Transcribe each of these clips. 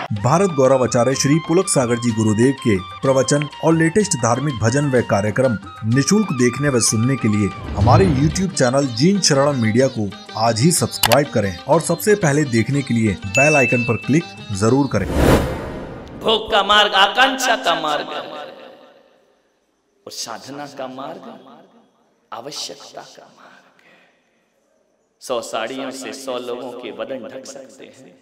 भारत गौरव आचार्य श्री पुलक सागर जी गुरुदेव के प्रवचन और लेटेस्ट धार्मिक भजन व कार्यक्रम निशुल्क देखने व सुनने के लिए हमारे YouTube चैनल जीन शरणम मीडिया को आज ही सब्सक्राइब करें और सबसे पहले देखने के लिए बेल आइकन पर क्लिक जरूर करें। भोग का मार्ग आकांक्षा का मार्ग और साधना का मार्ग आवश्यकता का मार्ग है। 100 साड़ियों से 100 लोगों के बदन ढक सकते हैं,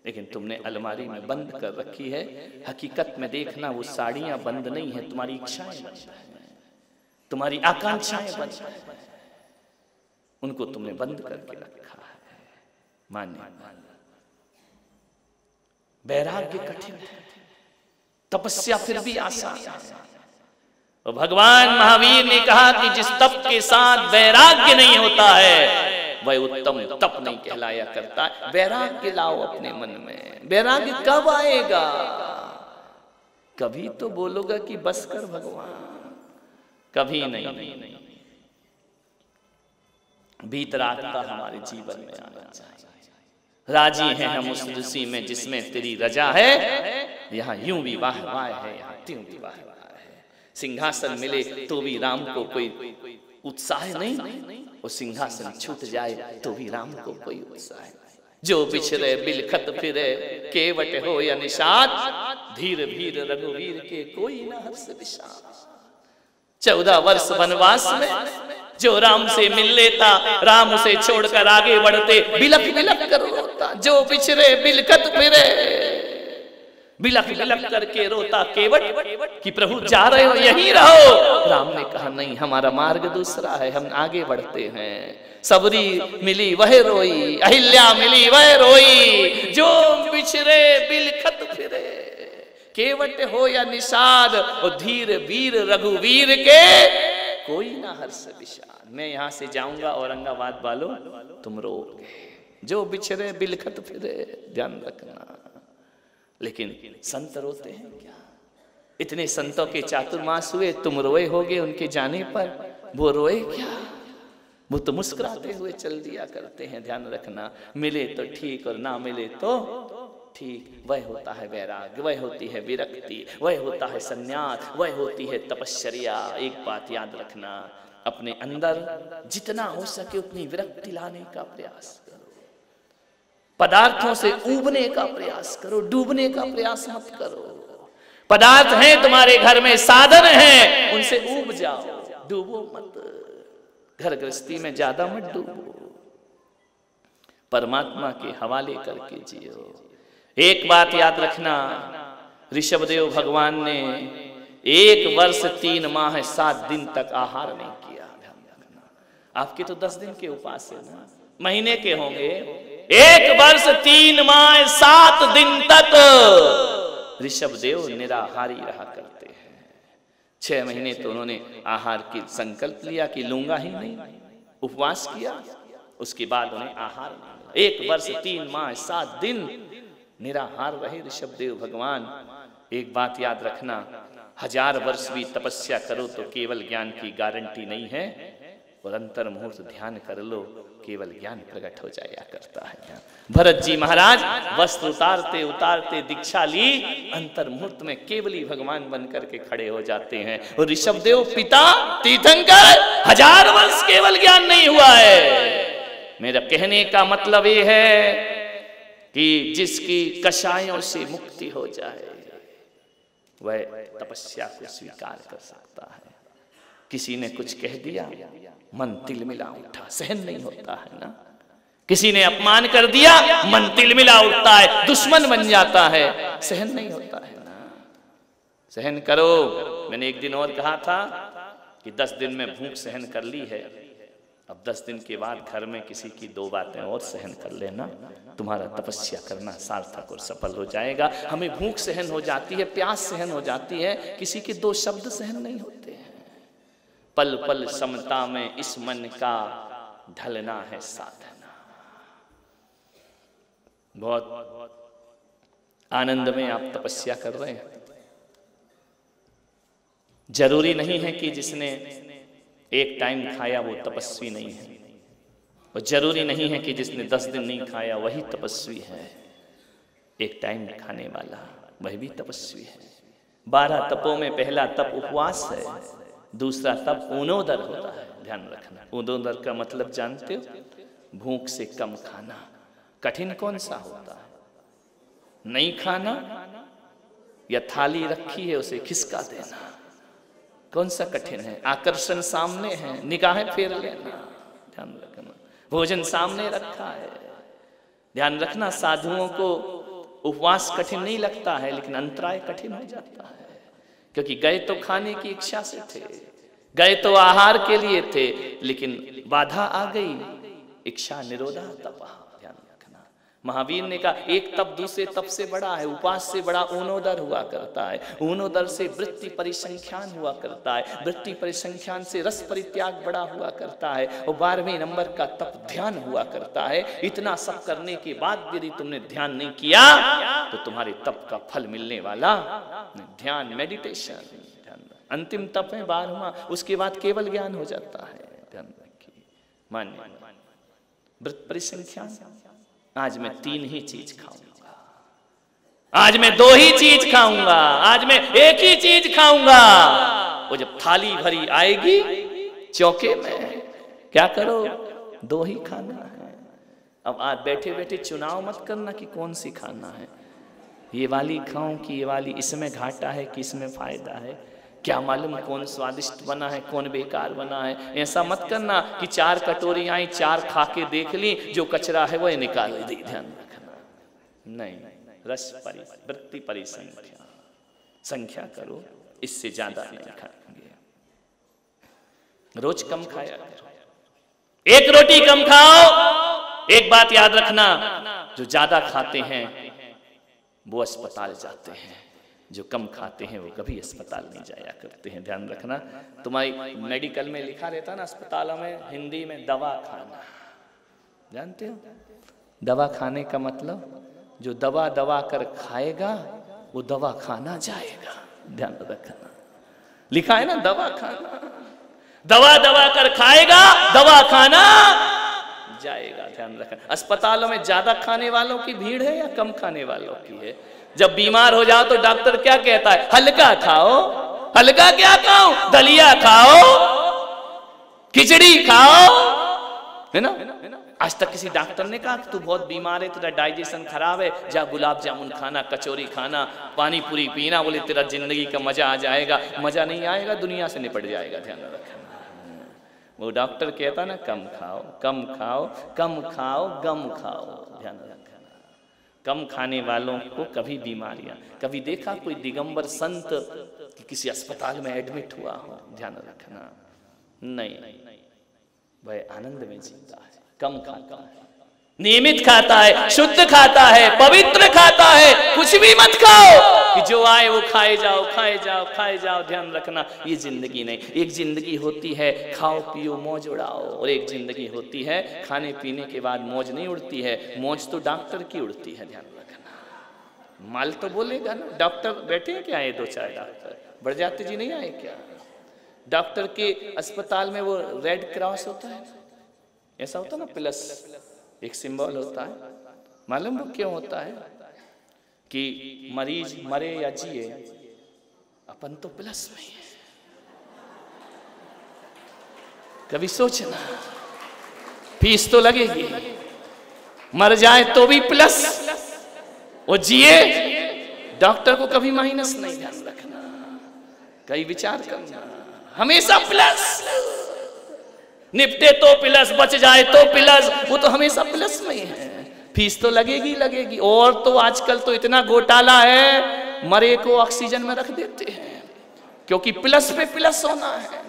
लेकिन तुमने अलमारी में बंद कर रखी है। हकीकत में देखना, वो साड़ियां बंद नहीं है, तुम्हारी इच्छाएं बंद है, तुम्हारी आकांक्षाएं बंद है, उनको तुमने बंद करके रखा है। मान्य वैराग्य कठिन है, तपस्या फिर भी आसान है। और भगवान महावीर ने कहा कि जिस तप के साथ वैराग्य नहीं होता है वह उत्तम तप नहीं कहलाया करता। वैराग्य लाओ अपने मन में। वैराग्य कब आएगा? कभी तो बोलोगा कि बस कर भगवान, कभी नहीं। भीतरात्मा हमारे जीवन में आना चाहिए। राजी हैं हम उस ऋषि में जिसमें तेरी रजा है। यहाँ यूं भी वाह वाह है, यहाँ त्यों भी वाह वाह है। सिंहासन मिले तो भी राम को कोई उत्साह नहीं, वो सिंहासन छूट जाए तो भी राम को कोई उत्साह नहीं। जो बिछरे बिलखत फिरे केवट हो या निषाद, धीर भीर रघुवीर के कोई न हर्ष विषाद। 14 वर्ष वनवास में जो राम से मिल लेता, राम उसे छोड़कर आगे बढ़ते बिलख बिलख कर रोता। जो बिछरे बिलखत फिरे बिलख बिलख करके रोता केवट कि प्रभु जा रहे हो यहीं रहो। राम ने कहा नहीं, हमारा मार्ग दूसरा है, हम आगे बढ़ते हैं। सबरी मिली वह रोई, अहिल्या मिली वह रोई। जो बिछरे बिलखत फिरे केवट हो या निषाद, और धीर वीर रघुवीर के कोई ना हर्ष विषाद। मैं यहाँ से जाऊंगा औरंगाबाद वालों, तुम रोगे। जो बिछरे बिलखत फिरे, ध्यान रखना। लेकिन संत रोते हैं क्या? इतने संतों के चातुर्मास हुए, तुम रोए होगे उनके जाने पर, वो रोए क्या? वो तो मुस्कुराते हुए चल दिया करते हैं। ध्यान रखना, मिले तो ठीक और ना मिले तो ठीक। वह होता है वैराग्य, वह होती है विरक्ति, वह होता है संन्यास, वह होती है तपश्चर्या। एक बात याद रखना, अपने अंदर जितना हो सके उतनी विरक्ति लाने का प्रयास करो। पदार्थों से ऊबने का प्रयास करो, डूबने का प्रयास मत करो। पदार्थ हैं तुम्हारे घर में, साधन हैं, उनसे ऊब जाओ, डूबो मत। घर गृहस्थी में ज्यादा मत डूबो, परमात्मा के हवाले करके जियो। एक बात याद रखना, ऋषभदेव भगवान ने 1 वर्ष 3 माह 7 दिन तक आहार नहीं किया। ध्यान रखना, आपके तो 10 दिन के उपास है ना, महीने के होंगे। 1 वर्ष 3 माह 7 दिन तक ऋषभदेव निराहारी रहा करते हैं। 6 महीने तो उन्होंने आहार की संकल्प लिया कि लूंगा ही नहीं, उपवास किया। उसके बाद उन्हें आहार मिला। 1 वर्ष 3 माह 7 दिन निराहार रहे ऋषभदेव भगवान। एक बात याद रखना, 1000 वर्ष भी तपस्या करो तो केवल ज्ञान की गारंटी नहीं है। और अंतर मुहूर्त ध्यान कर लो, केवल ज्ञान प्रकट हो जाया करता है। भरत जी महाराज वस्त्र उतारते उतारते दीक्षा ली, अंतर मुहूर्त में केवली भगवान बनकर के खड़े हो जाते हैं। और ऋषभदेव पिता तीर्थंकर 1000 वर्ष केवल ज्ञान नहीं हुआ है। मेरा कहने का मतलब ये है कि जिसकी कषायों से मुक्ति हो जाए वह तपस्या को स्वीकार कर सकता है। किसी ने कुछ कह दिया, मन तिलमिला उठा, सहन नहीं होता है ना। किसी ने अपमान कर दिया, मन तिलमिला उठता है, दुश्मन बन जाता है, सहन नहीं होता है ना। सहन करो। मैंने एक दिन और कहा था कि 10 दिन में भूख सहन कर ली है, अब 10 दिन के बाद घर में किसी की 2 बातें और सहन कर लेना, तुम्हारा तपस्या करना सार्थक और सफल हो जाएगा। हमें भूख सहन हो जाती है, प्यास सहन हो जाती है, किसी के 2 शब्द सहन नहीं होते हैं। पल पल समता में इस मन का ढलना है साधना। बहुत आनंद में आप तपस्या कर रहे हैं। जरूरी नहीं है कि जिसने एक टाइम खाया वो तपस्वी नहीं है, और जरूरी नहीं है कि जिसने 10 दिन नहीं खाया वही तपस्वी है। एक टाइम खाने वाला, वह भी तपस्वी है। 12 तपों में पहला तप उपवास है, दूसरा तप ऊनोदर होता है। ध्यान रखना, ऊनोदर का मतलब जानते हो? भूख से कम खाना। कठिन कौन सा होता है? नहीं खाना या थाली रखी है उसे खिसका देना? कौन सा कठिन है? आकर्षण सामने है, निगाहें फेर लेना। ध्यान रखना, भोजन सामने रखा है। ध्यान रखना, साधुओं को उपवास कठिन नहीं लगता है, लेकिन अंतराय कठिन हो जाता है, क्योंकि गए तो खाने की इच्छा से थे, गए तो आहार के लिए थे, लेकिन बाधा आ गई, इच्छा निरोधा तपा। ध्यान रखना, महावीर ने कहा एक तप दूसरे तप से बड़ा है, उपवास से बड़ा ऊनोदर हुआ करता है, ऊनोदर से वृत्ति परिसंख्यान हुआ करता है, वृत्ति परिसंख्यान से रस परित्याग बड़ा हुआ करता है, और 12वें नंबर का तप ध्यान हुआ करता है। इतना सब करने के बाद यदि तुमने ध्यान नहीं किया तो तुम्हारे तप का फल मिलने वाला ध्यान, मेडिटेशन। अंतिम तप है 12वां, उसके बाद केवल ज्ञान हो जाता है। ध्यान रखिए, मान्य वृत्त परिसंख्यान। आज मैं 3 ही चीज खाऊंगा, आज मैं 2 ही चीज खाऊंगा, आज मैं 1 ही चीज खाऊंगा। वो जब थाली भरी आएगी चौके में, क्या करो? 2 ही खाना है। अब आज बैठे बैठे चुनाव मत करना कि कौन सी खाना है, ये वाली खाऊं कि ये वाली, इसमें घाटा है कि इसमें फायदा है, क्या मालूम कौन स्वादिष्ट बना है कौन बेकार बना है। ऐसा मत करना कि 4 कटोरी आई, 4 खा के देख ली, जो कचरा है वह निकाल दी। ध्यान रखना, नहीं, रस परि वृत्ति परिसंख्या, संख्या करो, इससे ज्यादा नहीं खाएंगे। रोज कम खाया करो, 1 रोटी कम खाओ। एक बात याद रखना, जो ज्यादा खाते हैं वो अस्पताल जाते हैं, जो कम खाते हैं वो कभी अस्पताल नहीं जाया करते हैं। ध्यान रखना, तुम्हारी मेडिकल में लिखा रहता ना अस्पतालों में हिंदी में दवा खाना, जानते हो? दवा खाने का मतलब जो दवा दवा कर खाएगा वो दवा खाना जाएगा। ध्यान रखना, लिखा है ना दवा खाना, दवा दवा कर खाएगा दवा खाना जाएगा। ध्यान रखना, अस्पतालों में ज्यादा खाने वालों की भीड़ है या कम खाने वालों की है? जब बीमार हो जाओ तो डॉक्टर क्या कहता है? हल्का खाओ। हल्का क्या खाओ? दलिया खाओ, खिचड़ी खाओ, है ना? आज तक किसी डॉक्टर ने कहा कि तू बहुत बीमार है, तेरा डाइजेशन खराब है, जा गुलाब जामुन खाना, कचौरी खाना, पानी पूरी पीना, बोले तेरा जिंदगी का मजा आ जाएगा? मजा नहीं आएगा, दुनिया से निपट जाएगा। ध्यान रखना, वो डॉक्टर कहता ना कम खाओ, कम खाओ, कम खाओ, गम खाओ। ध्यान रखना, कम खाने वालों को कभी बीमारियां, कभी देखा कोई दिगंबर संत किसी अस्पताल में एडमिट हुआ हो? ध्यान रखना, नहीं, वह आनंद में जीता है, कम खाता है, नियमित खाता है, शुद्ध खाता है, पवित्र खाता है। कुछ भी मत खाओ कि जो आए वो खाए जाओ, खाए जाओ, खाए जाओ। ध्यान रखना, ये जिंदगी नहीं। एक जिंदगी होती है खाओ पियो मौज उड़ाओ, और एक जिंदगी होती है खाने पीने के बाद मौज नहीं उड़ती है, मौज तो डॉक्टर की उड़ती है। ध्यान रखना, माल तो बोलेगा ना। डॉक्टर बैठे हैं क्या? 2-4 डॉक्टर, बड़जात्य जी नहीं आए क्या? डॉक्टर के अस्पताल में वो रेड क्रॉस होता है, ऐसा होता ना, प्लस एक सिंबल होता है। मालूम वो क्यों होता है? कि मरीज मरे या जिए, अपन तो प्लस में है। कभी सोचना, फीस तो लगेगी, मर जाए तो भी प्लस, वो जिए डॉक्टर को कभी माइनस नहीं। ध्यान रखना, कई विचार करना, हमेशा प्लस। निपटे तो प्लस, बच जाए तो प्लस, वो तो हमेशा प्लस में है। फीस तो लगेगी लगेगी। और तो आजकल तो इतना घोटाला है, मरे को ऑक्सीजन में रख देते हैं, क्योंकि प्लस पे प्लस होना है।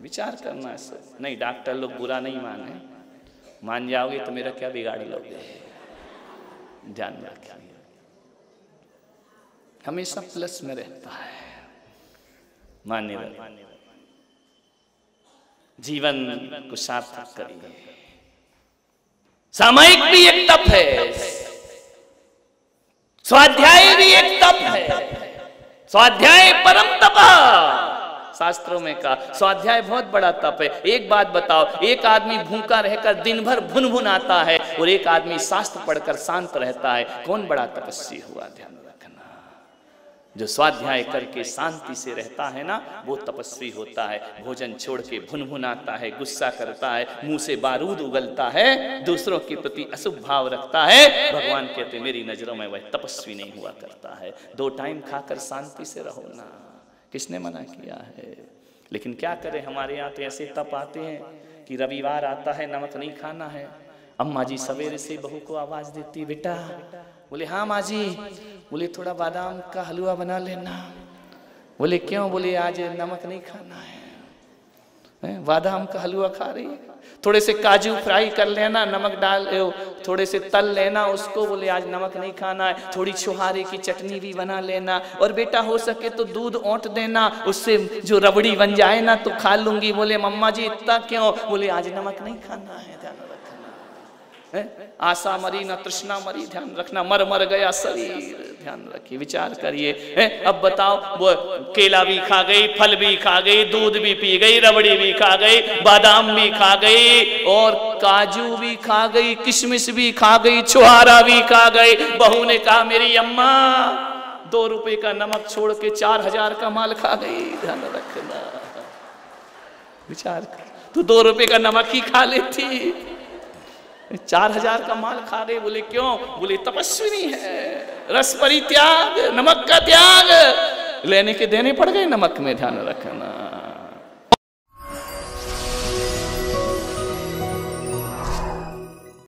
विचार करना है सब। नहीं, डॉक्टर लोग बुरा नहीं माने, मान जाओगे तो मेरा क्या बिगाड़ लोगे? ध्यान रखिए, हमेशा प्लस में रहता है। मान्यवर, जीवन को सार्थक करिए। सामायिक भी एक तप है, स्वाध्याय भी एक तप है। स्वाध्याय परम तपा, शास्त्रों में कहा स्वाध्याय बहुत बड़ा तप है। एक बात बताओ, एक आदमी भूखा रहकर दिन भर भुन भुन आता है और एक आदमी शास्त्र पढ़कर शांत रहता है, कौन बड़ा तपस्वी हुआ? ध्यान रखना, जो स्वाध्याय करके शांति से रहता है ना वो तपस्वी होता है। भोजन छोड़ के भुन भुन आता है, गुस्सा करता है, मुंह से बारूद उगलता है, दूसरों के प्रति अशुभ भाव रखता है, भगवान कहते मेरी नजरों में वह तपस्वी नहीं हुआ करता है। 2 टाइम खाकर शांति से रहो ना, किसने मना किया है? लेकिन क्या करें, हमारे यहाँ तो ऐसे तप आते हैं कि रविवार आता है नमक नहीं खाना है। अम्मा जी सवेरे से बहू को आवाज देती, बेटा, बोले हाँ माँ जी, बोले थोड़ा बादाम का हलवा बना लेना। बोले क्यों? बोले आज नमक नहीं खाना है। बादाम का हलवा खा रही है, थोड़े से काजू फ्राई कर लेना, नमक डाल, थोड़े से तल लेना उसको, बोले आज नमक नहीं खाना है। थोड़ी छुहारे की चटनी भी बना लेना, और बेटा हो सके तो दूध औंट देना, उससे जो रबड़ी बन जाए ना तो खा लूंगी। बोले मम्मा जी इतना क्यों? बोले आज नमक नहीं खाना है। ध्यान रखना, आशा मरी ना तृष्णा मरी, ध्यान रखना, मर मर गया शरीर। ध्यान रखिए, विचार करिए। अब बताओ, वो केला भी खा गई, फल भी खा गई, दूध भी पी गई, रबड़ी भी खा गई, बादाम भी खा गई, और काजू भी खा गई, किशमिश भी खा गई, छुहारा भी खा गई। बहू ने कहा मेरी अम्मा 2 रुपए का नमक छोड़ के 4000 का माल खा गई। ध्यान रखना, विचार कर, तू 2 रुपए का नमक ही खा लेती, 4000 का माल खा गए। बोले क्यों? बोले तपस्विनी है, रस परित्याग, नमक का त्याग, लेने के देने पड़ गए नमक में। ध्यान रखना,